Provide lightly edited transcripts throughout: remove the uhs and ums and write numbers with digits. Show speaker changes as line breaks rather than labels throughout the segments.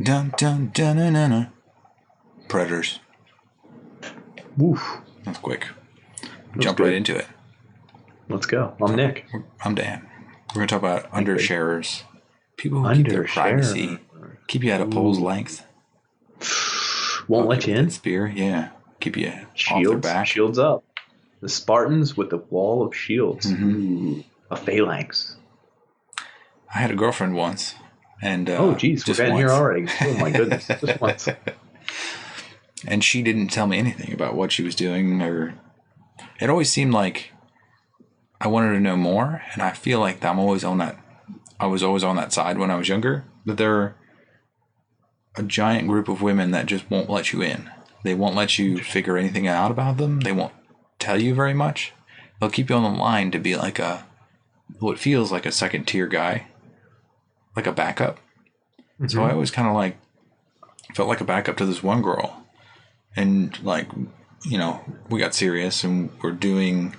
Dun dun dun dun dun. Dun. Predators.
Woof.
That's quick. Jump right into it.
Let's go. I'm Nick.
I'm Dan. We're going to talk about undersharers. People who keep their privacy, keep you at a pole's length.
Won't let you in.
Spear, yeah. Keep you off their back.
Shields up. The Spartans with the wall of shields. Ooh, a phalanx.
I had a girlfriend once. And
oh, geez. We're getting here already. Oh, my goodness. Just once.
And she didn't tell me anything about what she was doing. Or it always seemed like I wanted to know more. And I feel like I was always on that side when I was younger. That there are a giant group of women that just won't let you in. They won't let you figure anything out about them. They won't tell you very much. They'll keep you on the line to be like what feels like a second tier guy, like a backup. Mm-hmm. So I always kind of felt like a backup to this one girl. And we got serious and we're doing,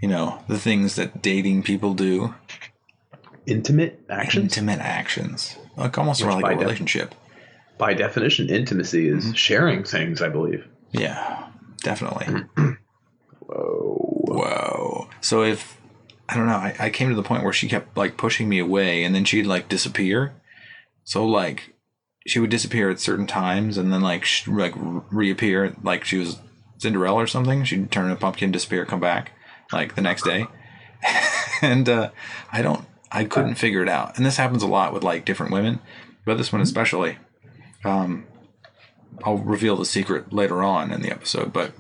the things that dating people do.
Intimate actions?
Intimate actions. Like almost like a relationship.
By definition, intimacy is sharing things, I believe.
Yeah, definitely.
Whoa.
So I don't know, I came to the point where she kept pushing me away and then she'd disappear. So she would disappear at certain times and then reappear like she was Cinderella or something. She'd turn a pumpkin, disappear, come back the next day. And I couldn't figure it out. And this happens a lot with different women, but this one especially. I'll reveal the secret later on in the episode, but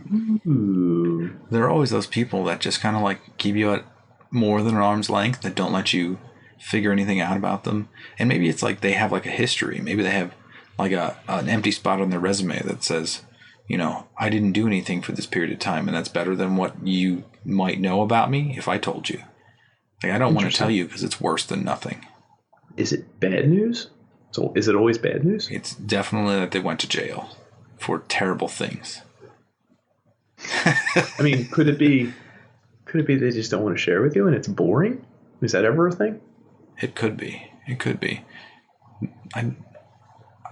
there are always those people that just kind of keep you at more than an arm's length, that don't let you figure anything out about them. And maybe it's they have a history. Maybe they have an empty spot on their resume that says, I didn't do anything for this period of time, and that's better than what you might know about me if I told you. I don't want to tell you because it's worse than nothing.
Is it bad news? So is it always bad news?
It's definitely that they went to jail for terrible things.
I mean, could it be they just don't want to share with you and it's boring? Is that ever a thing?
It could be.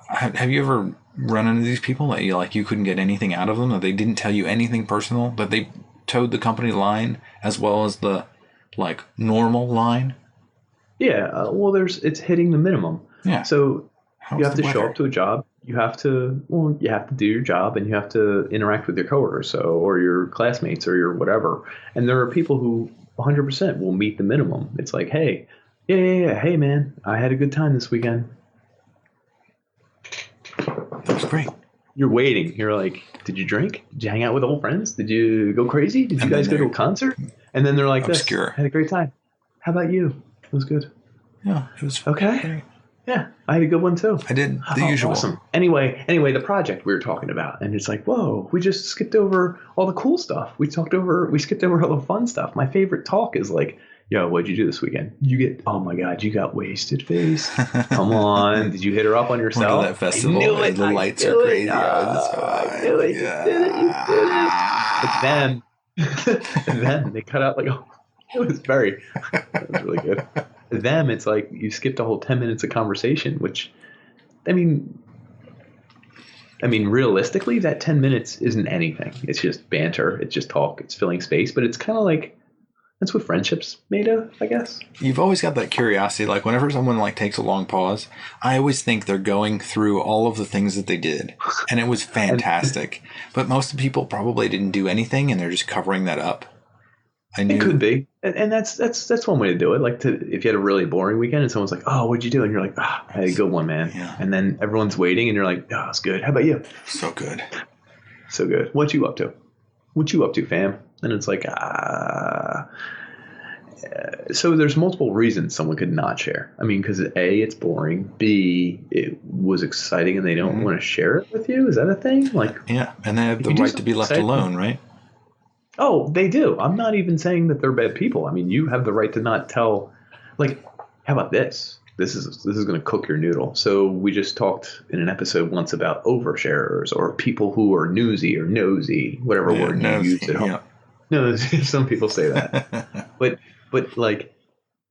Have you ever run into these people that you couldn't get anything out of them, that they didn't tell you anything personal, that they towed the company line as well as the normal line?
Yeah, it's hitting the minimum. Yeah. So you have to show up to a job. You have to do your job, and you have to interact with your coworkers, or your classmates, or your whatever. And there are people who 100% will meet the minimum. It's hey, hey man, I had a good time this weekend.
That was great.
You're waiting. You're did you drink? Did you hang out with old friends? Did you go crazy? Did you guys go to a concert? And then they're obscure. Had a great time. How about you? It was good.
Yeah, it was
okay.
Great.
Yeah, I had a good one too.
I did the usual.
Awesome. Anyway, the project we were talking about, and it's whoa, we just skipped over all the cool stuff. We skipped over all the fun stuff. My favorite talk is yo, what'd you do this weekend? Oh my God, you got wasted face. Come on, did you hit her up on yourself?
That festival, the lights are crazy.
I knew it.
Yeah.
You did it. But then they cut out it was really good. Them, it's you skipped a whole 10 minutes of conversation, which, I mean, realistically, that 10 minutes isn't anything. It's just banter. It's just talk. It's filling space. But it's kind of that's what friendship's made of, I guess.
You've always got that curiosity. Whenever someone takes a long pause, I always think they're going through all of the things that they did, and it was fantastic. But most of the people probably didn't do anything, and they're just covering that up.
It could be, and that's one way to do it. If you had a really boring weekend and someone's oh, what'd you do? And you're I had a good one, man. Yeah. And then everyone's waiting, and you're oh, it's good. How about you?
So good.
So good. What you up to? What you up to, fam? And it's so there's multiple reasons someone could not share. I mean, because A, it's boring. B, it was exciting, and they don't want to share it with you. Is that a thing?
Yeah, and they have the right to be left alone, right?
Oh, they do. I'm not even saying that they're bad people. I mean, you have the right to not tell. How about this? This is going to cook your noodle. So we just talked in an episode once about oversharers, or people who are newsy or nosy, whatever word you use at home. Yeah. No, some people say that. but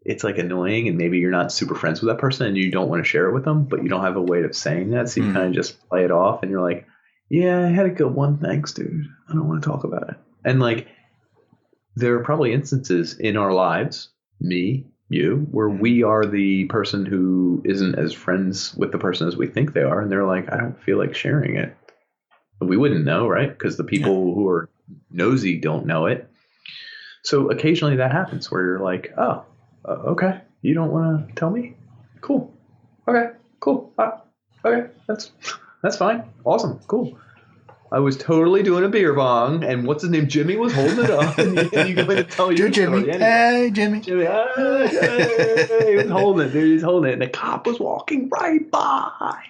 it's like annoying, and maybe you're not super friends with that person and you don't want to share it with them, but you don't have a way of saying that. So you kind of just play it off and you're like, yeah, I had a good one. Thanks, dude. I don't want to talk about it. And like, there are probably instances in our lives, me, you, where we are the person who isn't as friends with the person as we think they are. And they're like, I don't feel like sharing it. But we wouldn't know, right? Because the people who are nosy don't know it. So occasionally that happens where you're like, oh, okay, you don't want to tell me? Cool. Okay, cool. Okay, that's fine. Awesome. Cool. I was totally doing a beer bong, and what's his name? Jimmy was holding it up, and you go in and tell your
Jimmy.
story. Anyway.
Hey, Jimmy.
Jimmy, hey, he was holding it. Dude, he was holding it, and the cop was walking right by.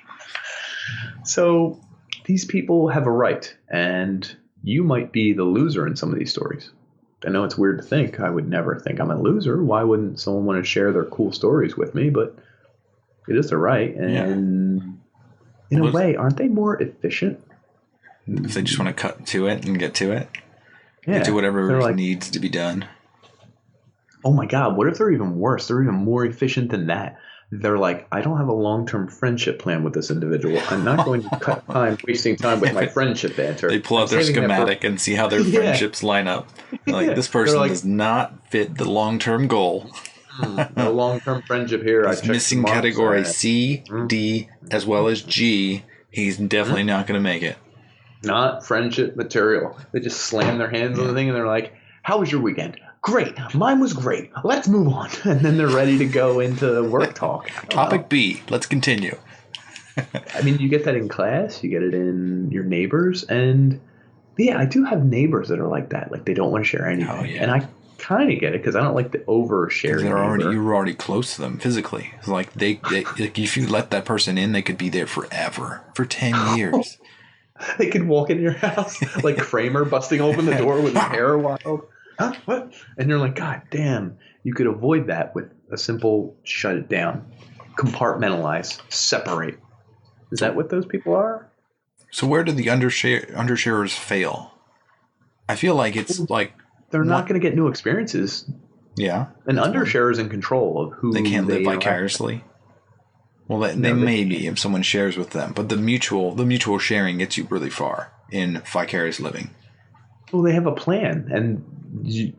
So these people have a right, and you might be the loser in some of these stories. I know it's weird to think. I would never think I'm a loser. Why wouldn't someone want to share their cool stories with me? But it is their right, and in a way, aren't they more efficient?
If they just want to cut to it and get to it.
Yeah.
Get to whatever needs to be done.
Oh my God, what if they're even worse? They're even more efficient than that. They're like, I don't have a long-term friendship plan with this individual. I'm not going to cut time wasting time with my friendship banter.
They pull out their schematic and see how their friendships line up. Like, this person does not fit the long-term goal.
No long-term friendship here.
He's missing category C, D, as well as G. He's definitely not going to make it.
Not friendship material. They just slam their hands on the thing and they're like, how was your weekend? Great. Mine was great. Let's move on. And then they're ready to go into work talk.
Topic B. Let's continue.
I mean, you get that in class. You get it in your neighbors. And yeah, I do have neighbors that are like that. Like, they don't want to share anything. Oh, yeah. And I kind of get it because I don't like the oversharing.
You're already close to them physically. It's like they like, if you let that person in, they could be there forever, for 10 years.
They could walk into your house like Kramer busting open the door with his hair wild. Huh? What? And you're like, God damn, you could avoid that with a simple shut it down, compartmentalize, separate. Is that what those people are?
So where do the undersharers fail? I feel like it's like
they're not going to get new experiences.
Yeah.
An undersharer is in control of who
they can't live vicariously. Well, they may be if someone shares with them, but the mutual sharing gets you really far in vicarious living.
Well, they have a plan, and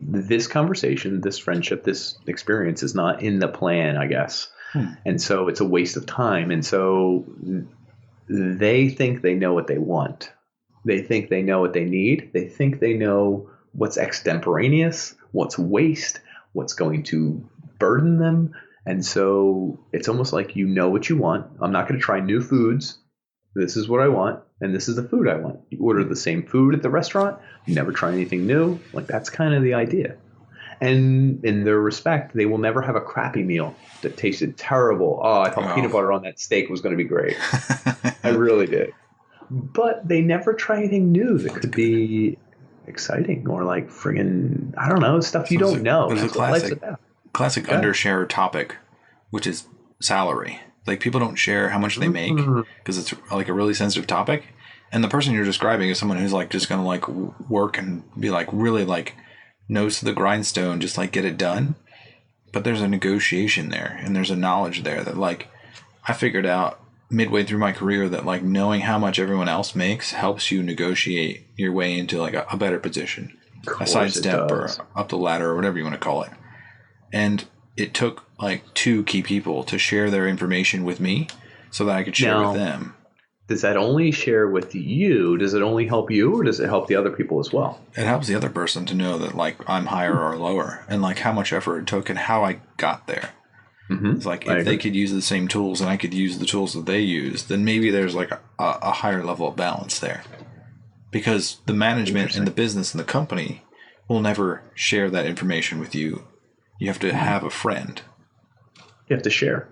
this conversation, this friendship, this experience is not in the plan, I guess. And so it's a waste of time. And so they think they know what they want. They think they know what they need. They think they know what's extemporaneous, what's waste, what's going to burden them. And so it's almost like you know what you want. I'm not going to try new foods. This is what I want, and this is the food I want. You order the same food at the restaurant. You never try anything new. Like, that's kind of the idea. And in their respect, they will never have a crappy meal that tasted terrible. Oh, I thought peanut butter on that steak was going to be great. I really did. But they never try anything new that could be exciting or like friggin', I don't know, stuff you don't know.
There's a classic undershare topic, which is salary. Like, people don't share how much they make because it's like a really sensitive topic. And the person you're describing is someone who's like just going to like work and be like really like nose to the grindstone, just like get it done. But there's a negotiation there, and there's a knowledge there that like I figured out midway through my career that like knowing how much everyone else makes helps you negotiate your way into like a better position, a sidestep or up the ladder or whatever you want to call it. And it took like 2 key people to share their information with me so that I could share with them.
Does that only share with you? Does it only help you, or does it help the other people as well?
It helps the other person to know that like I'm higher or lower, and like how much effort it took and how I got there. It's like if they could use the same tools and I could use the tools that they use, then maybe there's like a higher level of balance there. Because the management and the business and the company will never share that information with you. You have to have a friend.
You have to share.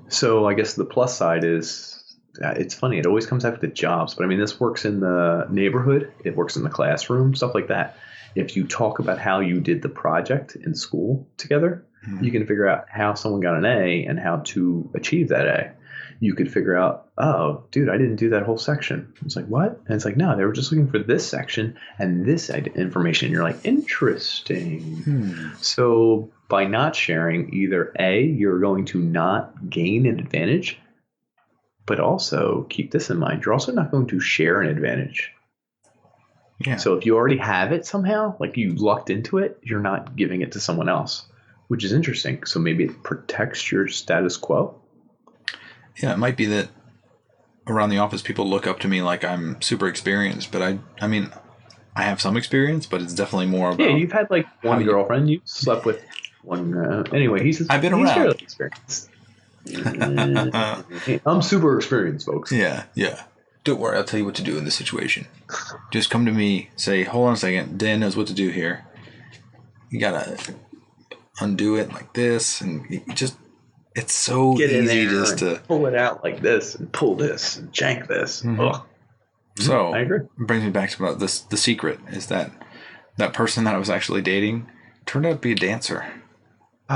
So I guess the plus side is, it's funny, it always comes after the jobs. But I mean, this works in the neighborhood. It works in the classroom, stuff like that. If you talk about how you did the project in school together, you can figure out how someone got an A and how to achieve that A. you could figure out, oh, dude, I didn't do that whole section. It's like, what? And it's like, no, they were just looking for this section and this information. You're like, interesting. So by not sharing, either A, you're going to not gain an advantage, but also keep this in mind, you're also not going to share an advantage. Yeah. So if you already have it somehow, like you lucked into it, you're not giving it to someone else, which is interesting. So maybe it protects your status quo.
Yeah, it might be that around the office people look up to me like I'm super experienced, but I mean, I have some experience, but it's definitely more about...
Yeah, you've had like one girlfriend, you slept with one... anyway, he's fairly experienced. I'm super experienced, folks.
Yeah. Don't worry, I'll tell you what to do in this situation. Just come to me, say, hold on a second, Dan knows what to do here. You gotta undo it like this, and it's so
get
easy just to
pull it out like this, and pull this, and jank this.
So
I agree.
It brings me back to about this. The secret is that person that I was actually dating turned out to be a dancer.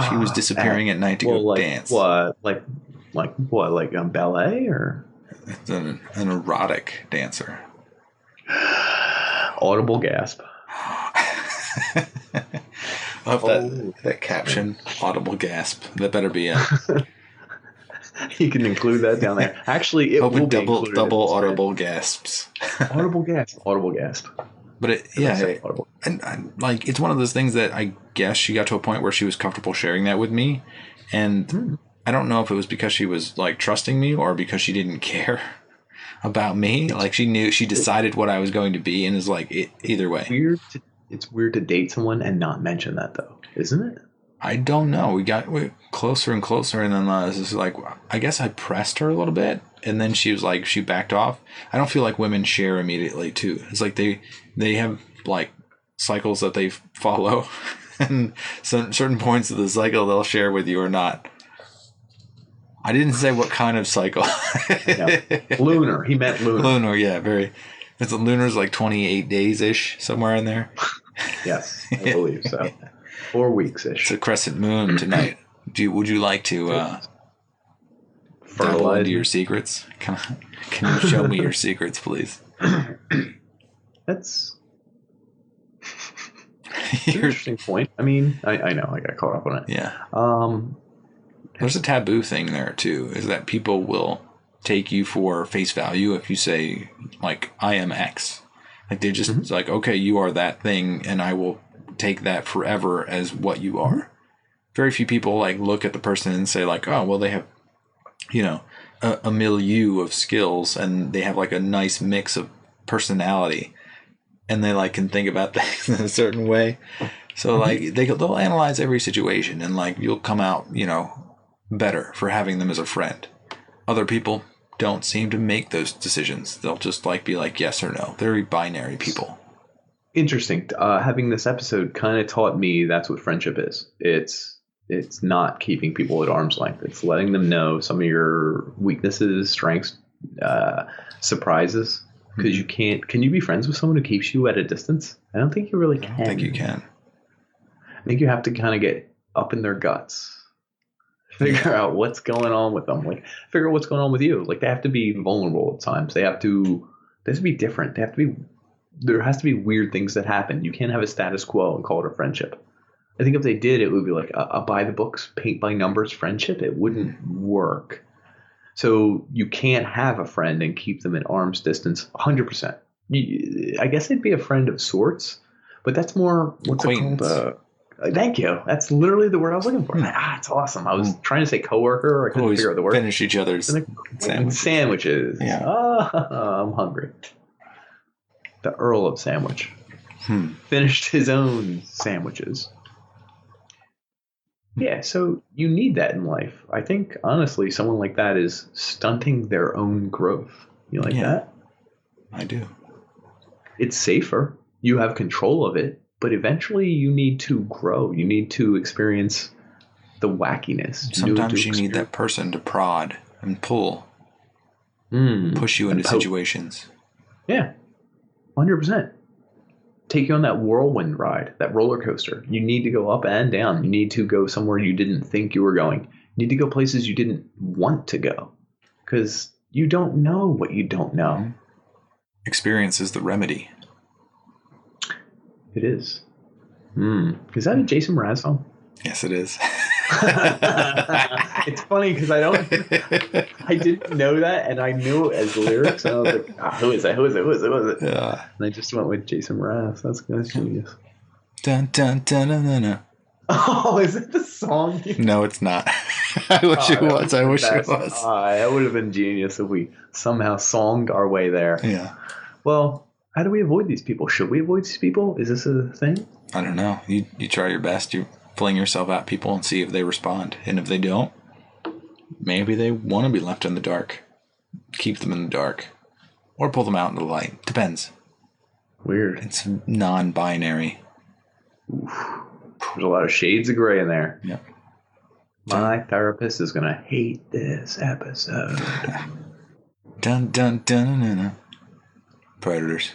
She was disappearing at night to go dance.
What? Like what? Like ballet or?
It's an erotic dancer.
Audible gasp.
Of that caption, audible gasp. That better be it.
You can include that down there. Actually, it will be
double audible gasps.
Audible gasp.
But and like it's one of those things that I guess she got to a point where she was comfortable sharing that with me, and I don't know if it was because she was like trusting me or because she didn't care about me. Like she decided what I was going to be, and is like either way.
It's weird to date someone and not mention that, though, isn't it?
I don't know. We got closer and closer, and then it's just like I guess I pressed her a little bit, and then she was like she backed off. I don't feel like women share immediately too. It's like they have like cycles that they follow, and certain points of the cycle they'll share with you or not. I didn't say what kind of cycle.
Lunar. He meant lunar.
Lunar, yeah, very. It's lunar's like 28 days ish, somewhere in there.
Yes, I believe so. 4 weeks ish.
It's a crescent moon tonight. Would you like to delve into your secrets? Can you show me your secrets, please?
That's an interesting point. I mean, I know I got caught up on it.
Yeah. There's a taboo thing there too, is that people will take you for face value if you say like I am X. Like they just like, okay, you are that thing, and I will take that forever as what you are. Very few people like look at the person and say like, oh well, they have a milieu of skills, and they have like a nice mix of personality, and they like can think about things in a certain way. So like they'll analyze every situation, and like you'll come out better for having them as a friend. Other people don't seem to make those decisions. They'll just like be like yes or no. Very binary people.
Interesting. Having this episode kind of taught me that's what friendship is. It's not keeping people at arm's length. It's letting them know some of your weaknesses, strengths, surprises. Because you can't. Can you be friends with someone who keeps you at a distance? I don't think you really can.
I don't think you can.
I think you have to kind of get up in their guts. Figure out what's going on with them. Like, figure out what's going on with you. Like, they have to be vulnerable at times. They have to be different. There has to be weird things that happen. You can't have a status quo and call it a friendship. I think if they did, it would be like a by the books, paint by numbers friendship. It wouldn't work. So you can't have a friend and keep them at arm's distance 100%. I guess it'd be a friend of sorts, but that's more, what's it called? Thank you. That's literally the word I was looking for. It's awesome. I was trying to say coworker. I couldn't figure out the word.
Finish each other's
sandwiches.
Yeah.
I'm hungry. The Earl of Sandwich finished his own sandwiches. Yeah, so you need that in life. I think, honestly, someone like that is stunting their own growth. You like that?
I do.
It's safer. You have control of it. But eventually you need to grow. You need to experience the wackiness.
Sometimes you need that person to prod and pull. Push you into situations.
Yeah, 100%. Take you on that whirlwind ride, that roller coaster. You need to go up and down. You need to go somewhere you didn't think you were going. You need to go places you didn't want to go. because you don't know what you don't know. Mm-hmm.
Experience is the remedy.
It is. Is that a Jason Mraz song?
Yes, it is.
It's funny because I didn't know that, and I knew it as lyrics, and I was like, who is it?
Yeah.
And I just went with Jason Mraz. That's genius.
Dun, dun, dun, dun, dun, dun.
Oh, is it the song?
No, it's not. I wish it was. It was.
That would have been genius if we somehow songed our way there.
Yeah.
Well, how do we avoid these people? Should we avoid these people? Is this a thing?
I don't know. You try your best. You fling yourself at people and see if they respond. And if they don't, maybe they want to be left in the dark. Keep them in the dark. Or pull them out into the light. Depends.
Weird.
It's non-binary.
Oof. There's a lot of shades of gray in there.
Yeah.
My therapist is going to hate this episode.
Dun, dun, dun, dun, dun. Predators.